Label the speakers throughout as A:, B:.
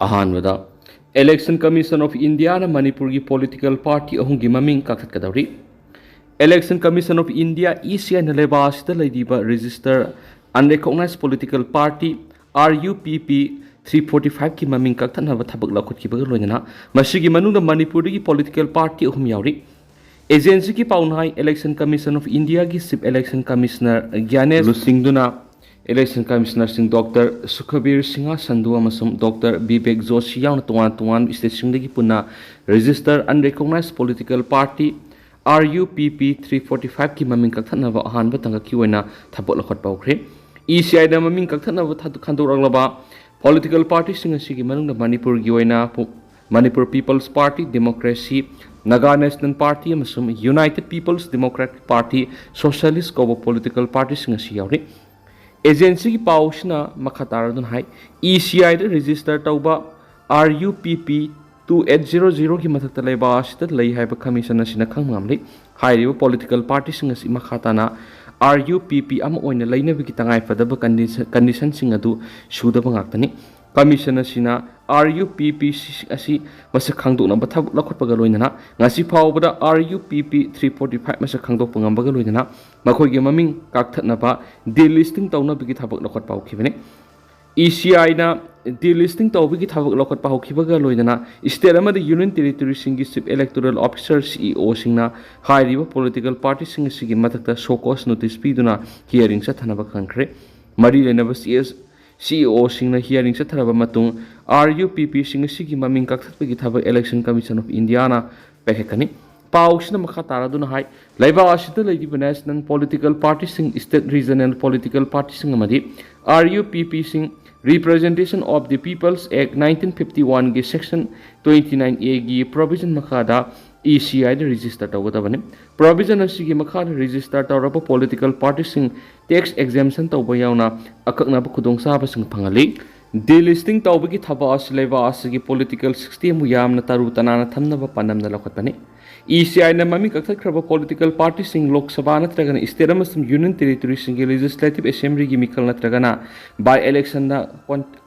A: अहानवदा Election Commission of India na Manipur gi political party ahungi maming kakhatkadauri. Election Commission of India ECI na lebas da laidiba register unrecognized political party RUPP 345 ki maming kaktanaba thabak lakhut ki bagal loina masigi manung da Manipur gi political party ahum yauri. Agency ki paunai Election Commission of India gi Chief Election Commissioner Gyanesh Lusingduna Election Commissioner Singh Dr. Sukhabir Singha Sandhu amasum Dr. Vivek Joshi yauna tuan station dagi punna register unrecognized political party RUPP 345 ki maming kaktanaba ahanba tanga ki oina thabok lakhot paukre ECI da maming kaktanaba khandoraglaba political party singa sigi manung da Manipur gi oina Manipur People's Party Democracy Naga National Party amasum United People's Democratic Party Socialist Kobo political party singa si yauri Agency ki pausna makataradun hai ECI de register touba RUPP 2800 ki mathakta leba asita lei haiba commission asina khangmamle hairiba political party singa si makhatana RUPP am oina leina bi kitangai fadaba condition singa du sudaba ngaktani commission asina RUPP asi masa khangdokna bathab lakhotpaga loinana ngasi phawbada RUPP 345 masa khangdok pangamba ga loinana makhoi ge maming kakthatnaba delisting tawna bi thabak lakhot pawkhibane ECI na delisting tawbi ki thabak lakhot pawkhibaga loinana state amada union territory singi chief electoral officer CEO singna hairiba political party singi sigi mathakta show cause notice piduna hearing sa thanaba khangkhre mari lenaba CEO singna hearing sa tharaba matung RUPP singa sigi maming kakthapagi thabak Election Commission of India na pekekani pausna makhatara duna hai laiba asita laidiba national political party sing state regional political party sing amadi RUPP sing Representation of the People's Act 1951 gi section 29A gi provision makhada ECI de register tawgadabani provision asigi makhada register tawraba political party sing tax exemption tawba yauna akakna ba khudong saba sing phangali delisting tawbagi thaba asleba asigi political system yamna taru tanana thamnaba panamna lakhotani ECI na mami kakthakhraba political party sing Lok Sabha natragana state amasum union territory sing legislative assembly gi mikal natragana by election na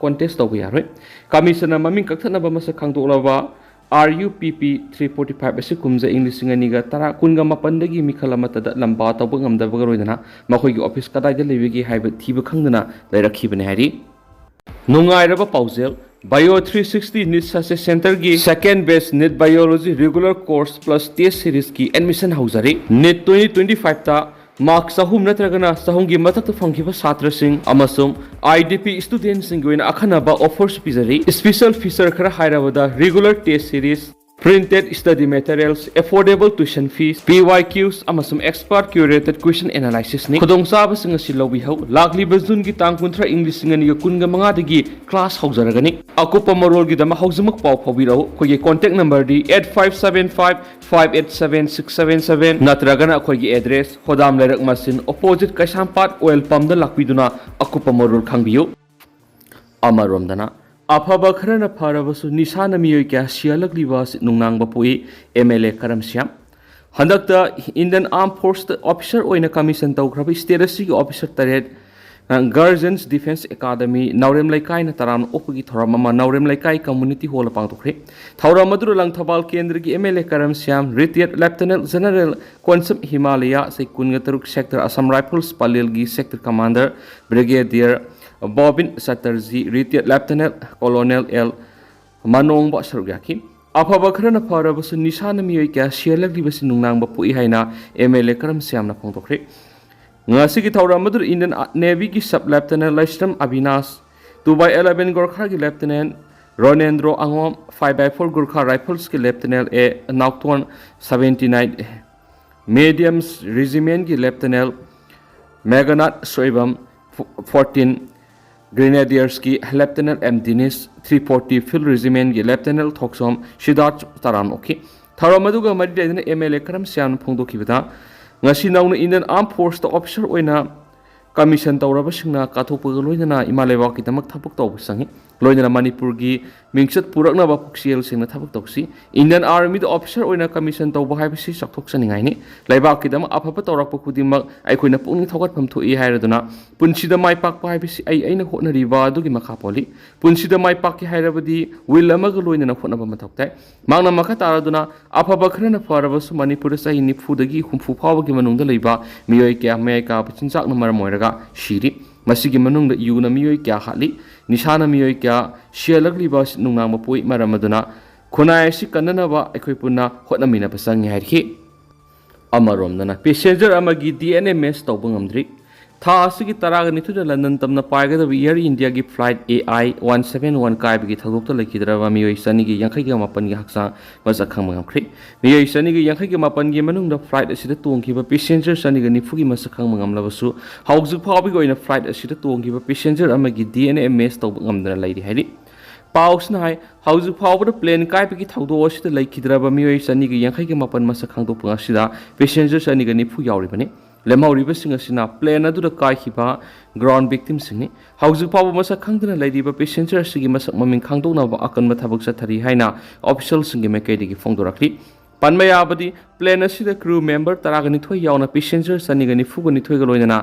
A: contest tawba yaroi commission na mami kakthana masa khangdolaba RUPP 345 ase kumja English nganiga tara kunga mapandagi mikhala matada lamba tawba ngamdaba garoidana makhoi gi office kadai da lewegi haiba thiba khangdana lairakhibane hari nungairaba pausel Bio 360 NEET Success Center ki second best NEET Biology regular course plus test series ki admission hauzari NEET 2025 ta mark sahum natragana sahumgi mathak phangkiba chhatra sing amasum IDP student sing goina akhanaba offers pizari special feature khara hairabada regular test series printed study materials affordable tuition fees PYQs amasum expert curated question analysis ni khodong saba singa silobi hau lakli bazun gi tang kunthra english singa ni kunga manga dagi class haujaragani akupa marol gi dama haujumak paw phawbirau khogi contact number di 8575587677 natragana khogi address hodam lerak masin opposite Kaisampat oil pump da lakpiduna akupa marol khangbiu amaromdana Afaba kharana pharabasu nisana miyoi kya sialakliba nungnang bapui MLA karamsiam handakta Indian Armed Forces officer oina commission tawkhrabi state asigi officer taret Guardians Defense Academy Naurem Laikai na taram opagi thoramama Naurem Laikai community hall pangtokre thauramadu langthabal kendra gi MLA karamsiam retired Lieutenant General Konsep Himalaya Sekungataruk sector Assam Rifles Palil gi sector commander Brigadier Bobin Satarji retired Lieutenant Colonel L Manong ba sarugaki afaba kharana pharabasu nisana miyoi kya sialakli basi nungnang ba pui haina MLA karam siamna phongtokre ngasi ki thauramadu Indian Navy ki sub lieutenant Laishram Avinash 2/11 Gorkha ki lieutenant Ronendro Angom 5/4 Gorkha Rifles ki lieutenant A Naukton 79 Mediums Regiment ki lieutenant Meganat Soibam 14 Grenadiers ki Lieutenant M. Dinesh 340 Field Regiment ki Lieutenant Thoksom Siddharth Taran okay Tharamaduga Madidana MLA Karam Sian Pongdokibata ngasi nauna Indian Armed Forces officer oina commission tawraba singna kathopagaloina imalewa ki tamak thapuk tawsangi loina manipurgi mingsat purakna ba puksiel singna thabak toksi Indian Army the officer oina commission to bahai bisi sakthok saningai ni laibak kidam afapa torak pukudimak aikoina pungni thogat pham thui hairaduna punsida mai pak bahai bisi aina hotna riba adugi makha poli punsida mai pak ki hairabadi will amaga loina na hotna ba mathoktai mangna makha taraduna afaba khrana farabasu manipur sai nifudagi humfu phawagi manungda leiba miyoi kya mai ka pachinchak na maramoiraga shiri masigi manungda yuna miyoi kya hali nishana miyoi kya shialagli ba nungnang mapui maramaduna khunai si kananaba akhoi punna hotnamina pasangi hairhi amaromdana passenger amagi DNA match tawba ngamdri tha asigi taraga nithuda London tamna paigada Air India gi flight AI 171 kaibagi thadokta lekhidraba miyoi sani gi yankhai gi mapan gi haksa masakhang mangamkhri miyoi sani gi yankhai gi mapan gi manungda flight asida tongkhiba passenger sani gi nifugi masakhang mangamlabasu haujuk phawbi goina flight asida tongkhiba passenger amagi DNA match tawba ngamdana lairi hairi pausna hai hauju phawbada plane kaibagi thawdo asida lekhidraba miyoi sani gi yankhai gi mapan masakhang do pungasida passenger sani gi nifu yauribani lemhauriba singasina plane aduda kaikhiba ground victim singni hauju phawba masak khangdana leiriba passenger sigi masak maming khangdona ba akanba thabak sathari haina official singi mekaidigi phongdorakli panmayabadi plane asida crew member taragani thoi yauna passenger sanigani fugani thoi galoinana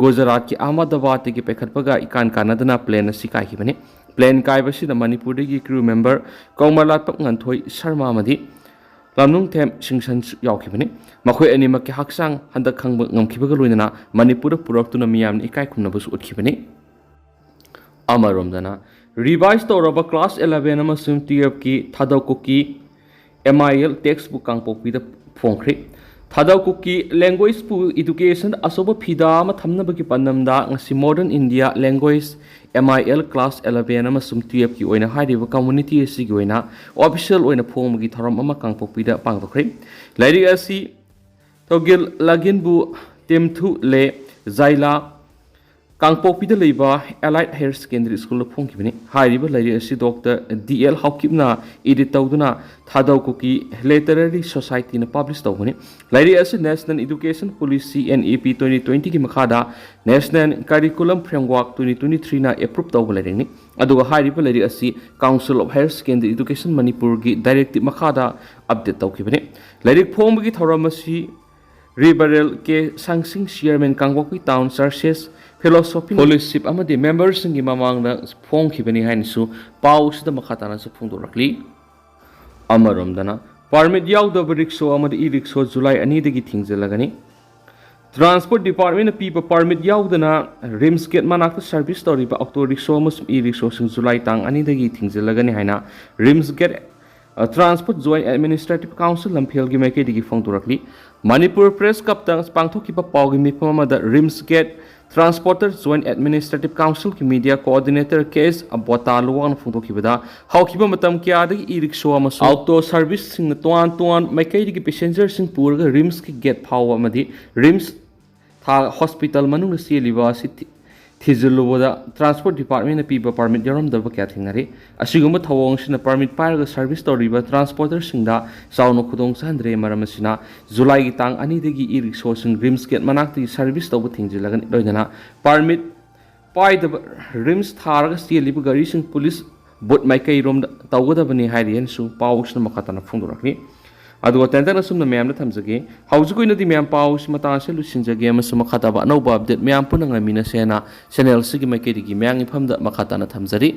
A: Gujarat ki Ahmedabad ki pekhatpaga ikan kanadana plane asi kaikhibani plane kaibasida Manipur gi crew member Kaumalat Nganthoi Sharma amadi lamnung them singsan yaukibani makhoi animak ki haksang handak khangba ngamkhibaga loinana Manipur puraktuna miyamni ikai khumnabus utkibani amaromdana revise toraba class 11 amasum 12 ki Thadou Kuki MIL textbook Kangpokpi da phongkhre Thadou Kuki language pu education asoba phida ma thamna bagi panamda ngasi modern India language MIL class 11 amasum 12 ki oina hariba community asi gi oina official oina phongmagi thoram ama Kangpokpi da pangdokre lairi asi togil lagin bu temthu le zaila Kangpokpi da leiba Allied Higher Secondary School phongkibani hariba lairi asi Dr. DL Haukipna edit tawduna Thadou Kuki Literary Society na publish tawbani lairi asi National Education Policy NEP 2020 ki makhada National Curriculum Framework 2023 na approve tawba lairi aduga hariba lairi asi Council of Higher Secondary Education Manipur gi directive makhada update tawkibani lairi phongmagi thoramasi Ribarel ke sangsing chairman Kangpokpi town churches philosophy fellowship amadi members ngi mamangda phongkhibani hainsu pausda makhatana su phongdorakli amaromdana permit yaudaba rickshaw amadi e-rickshaw July 2 dagi thingjalagani transport department pipa permit yaudana rims gate manakta service toriba auto rickshaw amasum e-rickshaw sing July tang 2 dagi thingjalagani haina rims gate Transport Joint Administrative Council Lamphel gi maike digi phongdorakli Manipur Press Cup tang pangthokiba pawgi mifamada Rims Gate Transporter Joint Administrative Council ki media coordinator case abota luwan phongdokibada hawkiba matam kya dagi e-rickshaw amasu auto service sing tuan maike digi passenger sing purga Rims ki gate phawa amadi Rims tha hospital manung seliba city Thizuluboda Transport Department na piba permit yarom daba kya thingnari asiguma thawong sina permit pairaga service toriba transporter singda sauno khudong sandre maramasina July gi tang ani dagi e-rickshaw sing Rims Gate manakti service toba thingjilagan loidana permit pai the Rims tharaga seliba gari sing police bot maikai rom tawgadabani hairian su pawsna makatana phongdorakni aduga tentana sumna meyamna thamjage haujukoina di meyam paus mata se lusinjage amasuma khataba no update meyam punanga mina sena channel sigi maikedi gi meyang ifamda makhatana thamjari